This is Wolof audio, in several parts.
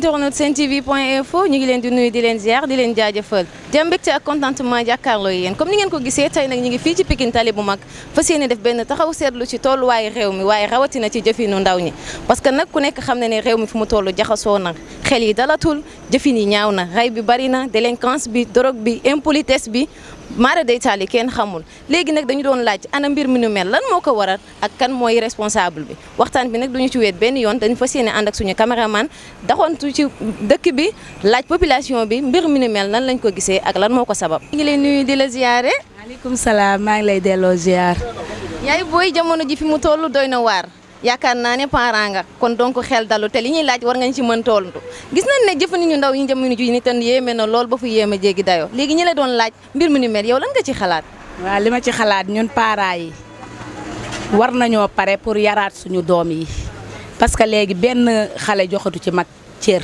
internet sentv.info ñu ngi leen di nuyu di leen ziar di leen jaajëfal di am mbégte ak contentement jàkkaarloo yéen comme ni ngeen ko gisee tey nag ñu ngi fii ci Pikine tali bu mag fas yéene def benn taxaw seetlu ci tolluwaayu réew mi waaye rawatina ci jëfinu ndaw ñi parce que nag ku nekk xam na ne réew mi fu mu toll jaxasoo na xel yi dalatul jëfin yi ñaaw na rey bi bari na délinquance bi drogue bi impolitesse bi maara day taali kenn xamul léegi nag dañu doon laaj ana mbir mi nu mel lan moo ko waral ak kan mooy responsable bi waxtaan bi nag duñu ci weet benn yoon dañu fas yéene ànd ak suñu caméraman daxantu ci dëkk bi laaj population bi mbir mi nu mel nan lañ ko gisee ak lan moo ko sabab. ñu ngi lay nuyu di la ziyaare. maaleykum salaam maa ngi lay delloo ziar. yaay booy jamono ji fi mu toll doy na waar yaakaar naa ne parent nga kon donc xel dalu te li ñuy laaj war ngañ ci mën tolltu gis nañ ne jëfani ñu ndaw ñi jamono ji ni tan yéeme na lool ba fu yéeme jéggi dayoo léegi ñi la doon laaj mbir mi nu mel yow lan nga ci xalaat. waaw li ma ci xalaat ñun parents yi war nañoo pare pour yaraat suñu doom yi parce que léegi benn xale joxatu ci mag cër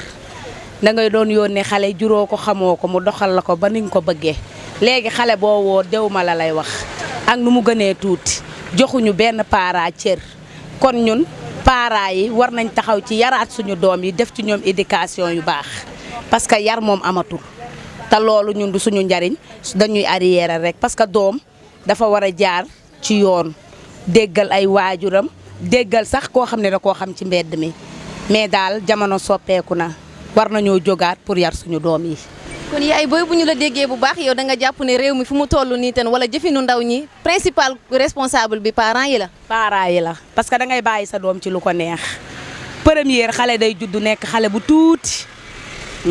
da ngay doon yónnee xale juróo ko xamoo ko mu doxal la ko ba ni nga ko bëggee léegi xale boo woo dew ma la lay wax ak nu mu gënee tuuti joxuñu benn parent cër kon ñun parents yi war nañ taxaw ci yaraat suñu doom yi def ci ñoom éducation yu baax parce que yar moom amatul te loolu ñun du suñu njariñ dañuy arrière rek parce que doom dafa war a jaar ci yoon déggal ay waajuram déggal sax koo xam ne da koo xam ci mbedd mi mais daal jamono soppeeku na war nañoo jógaat pour yar suñu doom yi. kon yaay booy bu ñu la déggee bu baax yow da nga jàpp ne réew mi fu mu toll nii ten wala jëfinu ndaw ñi principal responsable bi parents yi la. parents yi la parce que da ngay bàyyi sa doom ci lu ko neex première xale day juddu nekk xale bu tuuti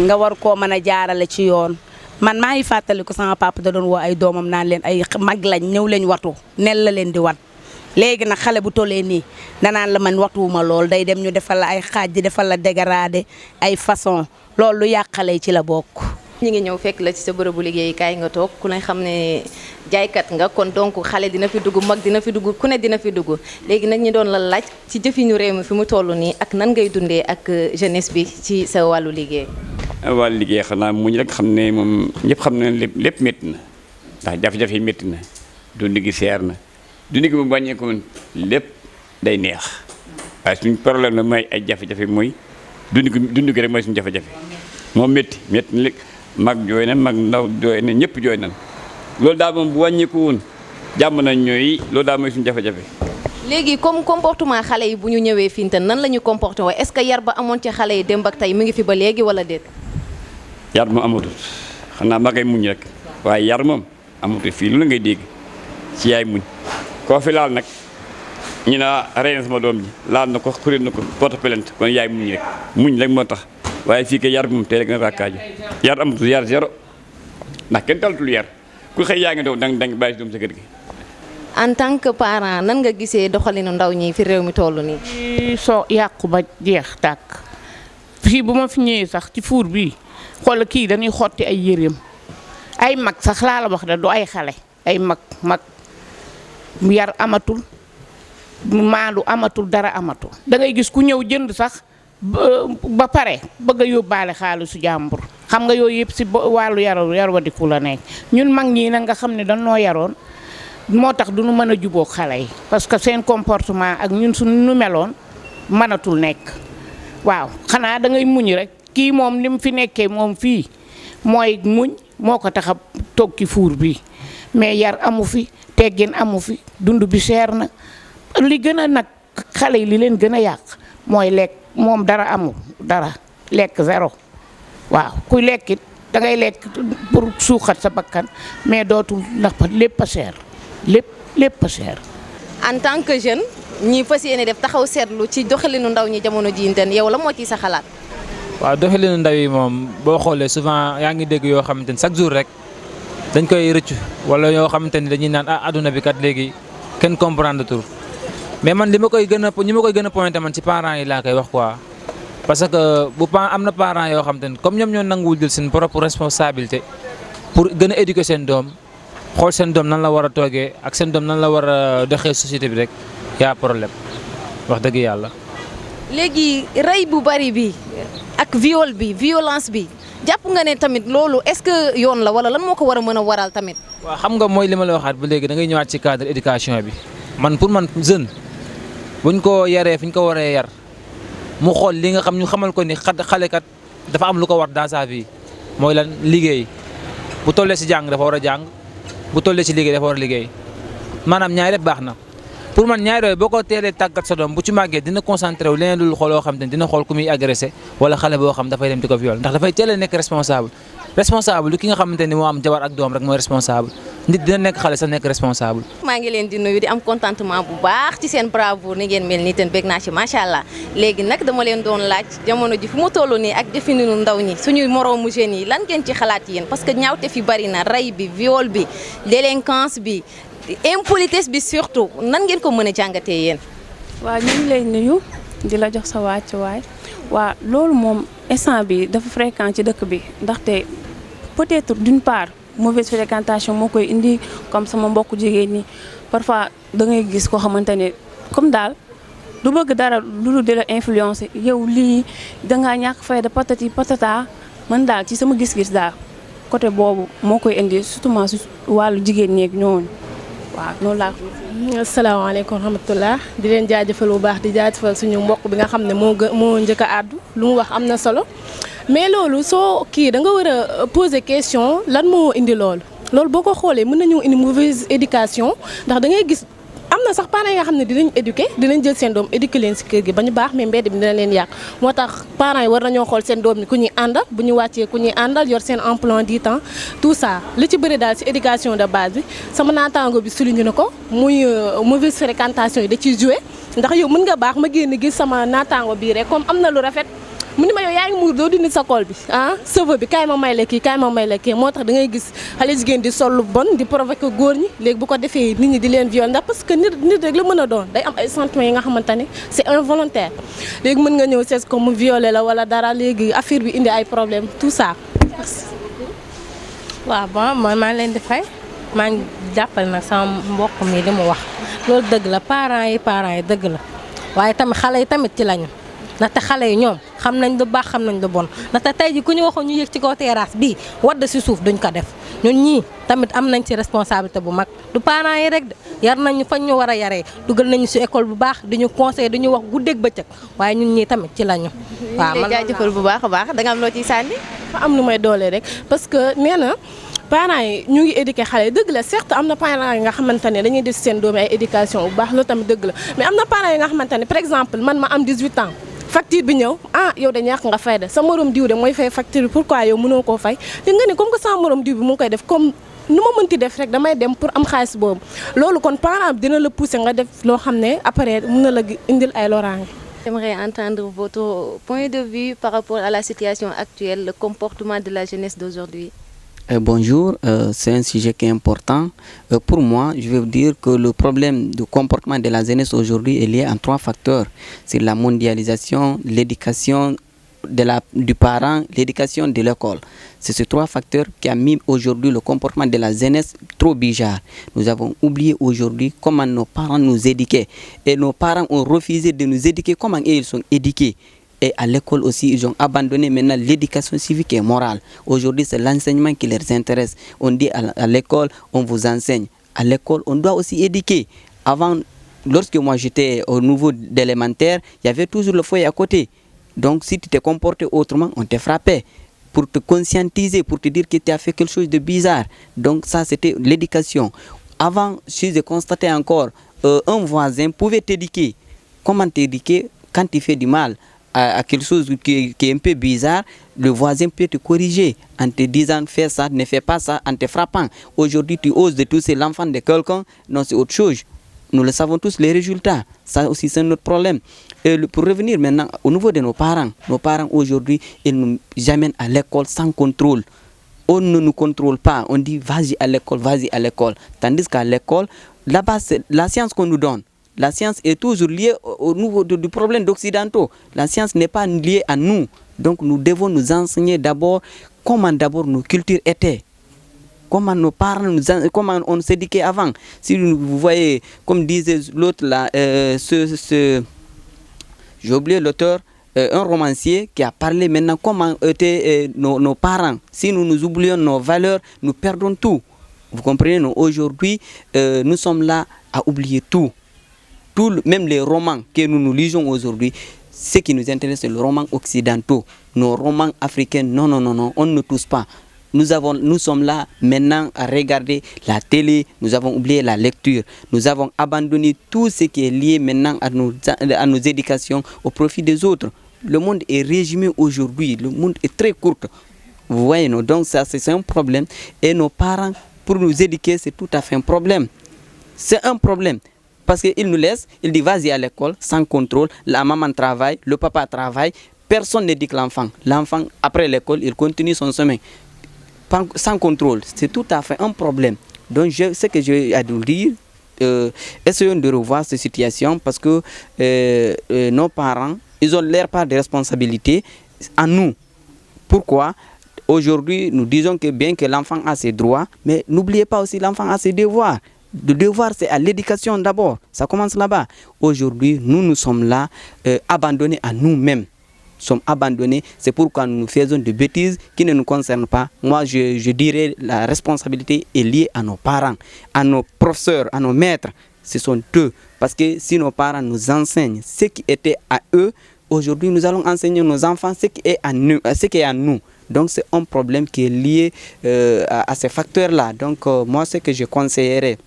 nga war koo mën a jaarale ci yoon man maa ngi fàttaliku sama papa da doon woo ay doomam naan leen ay mag lañ ñëw leen watu nel la leen di wan. léegi nag xale bu tollee nii danaan la man watuwuma lool day dem ñu defal la ay xaaj di defal la dégradé ay façon loolu lu yàqale ci la bokk. ñi ngi ñëw fekk la ci sa bërëbu liggéeyukaay nga toog ku ne xam ne jaaykat nga kon donc xale dina fi dugg mag dina fi dugg ku ne dina fi dugg léegi nag ñi doon la laaj ci jëfinu réew mi fi mu toll nii ak nan ngay dundee ak jeunesse bi ci sa wàllu liggéey. wàllu liggéey xanaa muñ rek xam ne moom ñëpp xam ne lépp métti na ndax jafe-jafe yi métti na dund gi seer na dund gi mu wàññeeku lépp day neex waaye suñu problème la mooy ay jafe-jafe mooy dund gi rek mooy suñu jafe-jafe moom métti na mag jooy na mag ndaw jooy na ñëpp jooy na loolu daal moom bu wàññeeku woon jàmm nañ ñooy loolu daal mooy suñu jafe-jafe. léegi comme comportement xale yi bu ñu ñëwee fii tan nan la ñu comporté woo est-ce que yar ba amoon ci xale yi démb ak tey mu ngi fi ba léegi wala déet. yar moom amatul xanaa ma ngay muñ rek waaye yar moom amatul fii lu la ngay dégg ci yaay muñ koo fi laal nag ñu naa rey na sama doom ji laal na ko kuréel na ko porte plainte kon yaay muñ rek moo tax. waaye fii kay yar bi moom tey rek na rakkaaju yar amatul yar zéro ndax kenn talatul yar ku xëy yaa ngi doon danga bàyyi si doom sa kër gi. en tant que parent nan nga gisee doxalinu ndaw ñi fi réew mi toll nii. soo yàqu ba jeex tàkk fii bu ma fi ñëwee sax ci fuur bii xool kii dañuy xotti ay yéreem ay mag sax laa la wax da du ay xale ay mag yar amatul maandu amatul dara amatul. da ngay gis ku ñëw jënd sax. ba pare bëgg a yóbbaale xaalisu jàmbur xam nga yooyu yëpp si wàllu yarwadiku la nekk ñun mag ñii nag nga xam ne dañoo yaroon moo tax duñu mën a jubóog xale yi parce que seen comportement ak ñun suñu meloon mënatul nekk waaw xanaa da ngay muñ rek kii moom li mu fi nekkee moom fii mooy muñ moo ko tax a toog ci fuur bi mais yar amu fi teggin amu fi dund bi seer na li gën a nag xale yi li leen gën a yàq mooy lekk moom dara amul dara lekk zéro waaw kuy lekkit da ngay lekk pour suuxat sa bakkan mais dootul ndax lépp a cher lépp a cher. en tant que jeune ñi fas yéene def taxaw seetlu ci doxalinu ndaw ñi jamono jii ten yow la moo ciy sa xalaat. waaw doxalinu ndaw yi moom boo xoolee souvent yaa ngi dégg yoo xamante ni chaque jour rek dañ koy rëccu wala yoo xamante ni dañuy naan adduna bi kat léegi kenn comprendre tur. mais man ñi ma koy gën a pointé man ci parents yi laa koy wax quoi parce que am na parents yoo xam te ne comme ñoom ñoo nanguwul jël seen propre responsabilité pour gën a éduquer seen doom xool seen doom nan la war a toogee ak seen doom nan la war a doxee société bi rek yaa problème wax dëgg yàlla. léegi rey bu bari bi ak violence bi jàpp nga ne tamit loolu est-ce que yoon la wala lan moo ko war a mën a waral tamit. waaw xam nga mooy li ma la waxaat ba léegi da ngay ñëwaat ci cadre éducation bi pour man jeune. buñ ko yaree fi ñu ko waree yar mu xool li nga xam ñu xamal ko ni xale kat dafa am lu ko war dans sa vie mooy lan liggéey bu tollee si jàng dafa war a jàng bu tollee si liggéey dafa war a liggéey maanaam ñaari lépp baax na pour man ñaari yooyu boo ko teelee tàggat sa doom bu ci màggee dina concentré wu leneen lu xooloo xam te ne dina xool ku muy agressé wala xale boo xam dafay dem di ko viol ndax dafay teel a nekk responsable lu ki nga xamante ni moo am jabar ak doom rek mooy responsable nit dina nekk xale sax nekk responsable. maa ngi leen di nuyu di am contentement bu baax ci seen bravo ni ngeen mel nii ten bég naa ci macha allah léegi nag dama leen doon laaj jamono ji fu mu toll nii ak jëfinu ndaw ñi suñu moroomu jeunes yi lan ngeen ci xalaat yéen parce que ñaawte fi bari na rey bi viol bi délinquance bi impolitesse bi surtout nan ngeen ko mën a jàngatee yéen. waaw ñu ngi lay nuyu di la jox sa wàccuwaay waa loolu moom instant bi dafa fréquent ci dëkk bi ndaxte peut-être d'une part mauvaise fréquentation moo koy indi comme sama mbokku jigéen ñi parfois da ngay gis koo xamante ne comme daal du bëgg dara lu di la influencer yow lii dangaa ñàkk fayda patati patata man daal ci sama gis-gis daal côté boobu moo koy indi surtout si wàllu jigéen ñeeg ñooñu waaw noonu laa. asalaamaaleykum wa rahmatulah di leen jaajëfal bu baax di jaajëfal suñu mbokk bi nga xam ne moo njëkk a àddu lu mu wax am na solo mais loolu soo kii da nga war a poser question lan moo indi loolu boo ko xoolee mën nañu indi mauvaise éducation ndax da ngay gis am na sax parents yi nga xam ne dinañ éduquer dinañ jël seen doom éduquer leen si kër gi ba ñu baax mais mbedd bi dina leen yàq moo tax parents yi war nañoo xool seen doom ni ku ñuy àndal bu ñu wàccee ku ñuy àndal yor seen emploi du temps tout ça li ci bëri daal si éducation de base bi sama naataango bi souligné na ko muy mauvaise fréquentation yi da ciy joué ndax yow mën nga baax ma génn gis sama naataango bii rek comme am na lu rafet mu ni ma yow yaa ngi muur doo dindi sa col bi cheveux bi kaay ma may la kii kaay ma may la kii moo tax da ngay gis xale jigéen di sol lu bon di provoquer góor ñi léegi bu ko defee nit ñi di leen viol ndax parce que nit rek la mën a doon day am ay sentiments yi nga xamante ne c'est involontaire léegi mën nga ñëw sees ko mu violé la wala dara léegi affaire bi indi ay problème tout ça. waaw bon man maa leen di fay maa ngi jàppale nag sama mbokk mi li mu wax loolu dëgg la parents yi dëgg la waaye tamit xale yi tamit ci lañu. ndaxte xale yi ñoom xam nañ lu baax xam nañ lu bon ndaxte tey ji ku ñu waxoon ñu yëg ci kaw terrasse bii wadd si suuf duñ ko def ñun ñii tamit am nañ ci responsabilité bu mag du parents yi rek de yar nañu fañ ñu war a yaree dugal nañu si école bu baax duñu conseil duñu wax guddeeg bëccëg waaye ñun ñii tamit ci lañu. waaw man jaajëfal bu baax a baax da nga am loo ciy sànni. fa am lu may doole rek parce que nee na parents yi ñu ngi éduquer xale yi dëgg la certes am na parents yi nga xamante ne dañuy def seen doom ay éducation bu baax loolu tamit dëgg la mais am na parents yi nga xamante ne par exemple man ma am 18 ans. facture bi ñëw yow de ñàkk nga fay de sa morom diw de mooy fay facture bi pourquoi yow mënoo koo fay te nga ne comme que sa morom diw bi mu ngi koy def comme nu ma mënti def rek damay dem pour am xaalis boobu loolu kon parent bi dina la pousser nga def loo xam ne après mën na la indil ay loraange. J'aimerais entendre votre point de vue par rapport à la situation actuelle, le comportement de la jeunesse d'aujourd'hui. Bonjour, c'est un sujet qui est important. Pour moi, je vais vous dire que le problème du comportement de la jeunesse aujourd'hui est lié à 3 facteurs. C'est la mondialisation, l'éducation du parent, l'éducation de l'école. C'est ces 3 facteurs qui ont mis aujourd'hui le comportement de la jeunesse trop bizarre. Nous avons oublié aujourd'hui comment nos parents nous éduquaient. Et nos parents ont refusé de nous éduquer comment ils sont éduqués. Et à l'école aussi, ils ont abandonné maintenant l'éducation civique et morale. Aujourd'hui, c'est l'enseignement qui les intéresse. On dit à l'école, on vous enseigne. À l'école, on doit aussi éduquer. Avant, lorsque moi j'étais au niveau d'élémentaire, il y avait toujours le foyer à côté. Donc si tu t'es comporté autrement, on te frappait pour te conscientiser, pour te dire que tu as fait quelque chose de bizarre. Donc ça, c'était l'éducation. Avant, j'ai constaté encore, un voisin pouvait t'éduquer. Comment t'éduquer quand tu fais du mal à quelque chose qui est un peu bizarre, le voisin peut te corriger en te disant fais ça, ne fais pas ça, en te frappant. Aujourd'hui, tu oses de toucher l'enfant de quelqu'un, non, c'est autre chose. Nous le savons tous, les résultats. Ça aussi, c'est notre problème. Et pour revenir maintenant au niveau de nos parents aujourd'hui, ils nous amènent à l'école sans contrôle. On ne nous contrôle pas. On dit vas-y à l'école. Tandis qu'à l'école, là-bas, c'est la science qu'on nous donne. La science est toujours liée au niveau du problème d'occidentaux. La science n'est pas liée à nous. Donc nous devons nous enseigner d'abord comment d'abord nos cultures étaient. Comment nos parents, comment on s'éduquait avant. Si vous voyez, comme disait l'autre là, j'ai oublié l'auteur, un romancier qui a parlé maintenant comment étaient nos parents. Si nous oublions nos valeurs, nous perdons tout. Vous comprenez, aujourd'hui, nous sommes là à oublier tout. Même les romans que nous lisons aujourd'hui, Ce qui nous intéresse, c'est le roman occidentaux. Nos romans africains, non, non, non, non, on ne touche pas. Nous sommes là maintenant à regarder la télé, nous avons oublié la lecture, nous avons abandonné tout ce qui est lié maintenant à nos éducations au profit des autres. Le monde est résumé aujourd'hui, le monde est très court. Vous voyez, non? Donc ça c'est un problème. Et nos parents, pour nous éduquer, c'est tout à fait un problème. C'est un problème. Parce qu'ils nous laissent, ils disent vas-y à l'école, sans contrôle, la maman travaille, le papa travaille, personne n'éduque l'enfant. L'enfant, après l'école, il continue son chemin. Sans contrôle, c'est tout à fait un problème. Donc, ce que j'ai à vous dire, essayons de revoir cette situation parce que nos parents, ils ont leur part de responsabilité en nous. Pourquoi? Aujourd'hui, nous disons que bien que l'enfant a ses droits, mais n'oubliez pas aussi l'enfant a ses devoirs. Le devoir, c'est à l'éducation d'abord. Ça commence là-bas. Aujourd'hui, nous sommes là, abandonnés à nous-mêmes. Sommes abandonnés, c'est pourquoi nous faisons des bêtises qui ne nous concernent pas. Moi, je dirais la responsabilité est liée à nos parents, à nos professeurs, à nos maîtres. Ce sont eux. Parce que si nos parents nous enseignent ce qui était à eux, aujourd'hui, nous allons enseigner nos enfants ce qui est à nous. Donc, c'est un problème qui est lié à ces facteurs-là. Donc, moi, ce que je conseillerais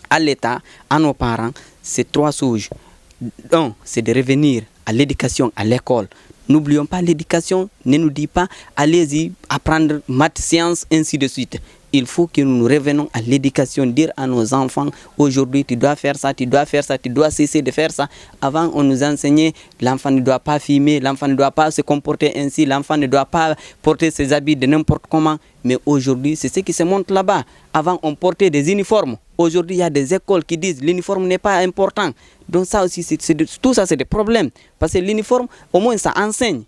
à l'État, à nos parents, c'est 3 choses. Un, c'est de revenir à l'éducation, à l'école. N'oublions pas l'éducation, ne nous dit pas allez-y apprendre maths, sciences, ainsi de suite. Il faut que nous revenons à l'éducation, dire à nos enfants aujourd'hui tu dois faire ça, tu dois faire ça, tu dois cesser de faire ça. Avant on nous enseignait l'enfant ne doit pas fumer, l'enfant ne doit pas se comporter ainsi, l'enfant ne doit pas porter ses habits de n'importe comment. Mais aujourd'hui c'est ce qui se montre là-bas. Avant on portait des uniformes. Aujourd'hui il y a des écoles qui disent l'uniforme n'est pas important. Donc ça aussi tout ça c'est des problèmes. Parce que l'uniforme au moins ça enseigne.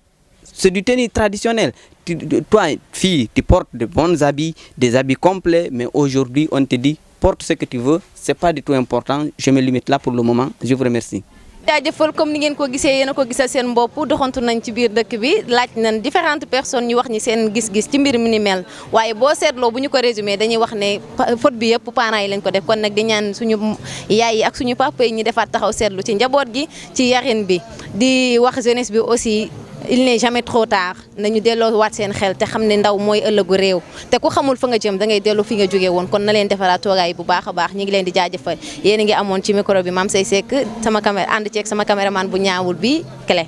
C'est du tenue traditionnel. Toi, fille, tu portes de bons habits, des habits complets, mais aujourd'hui, on te dit, porte ce que tu veux, c'est pas du tout important. Je me limite là pour le moment. Je vous remercie. jaajëfal comme ni ngeen ko gisee yéen a ko gisal seen bopp doxantu nañ ci biir dëkk bi laaj nañ différentes personnes ñu wax ñi seen gis-gis ci mbir mi ni mel waaye boo seetloo bu ñu ko résumé dañuy wax ne faute bi yëpp parents yi lañ ko def kon nag di ñaan suñu yaay yi ak suñu papa yi ñu defaat taxaw seetlu ci njaboot gi ci yarin bi di wax jeunesse bi aussi il n'est jamais trop tard nañu delloo waat seen xel te xam ne ndaw mooy ëllëgu réew te ku xamul fa nga jëm da ngay dellu fi nga jógee woon kon na leen defaraat toogaay bu baax a baax ñi ngi leen di jaajëfal yéen a ngi amoon ci micro bi Mame Seye Seck sama caméra ànd ceeg sama caméraman bu ñaawul bi Clé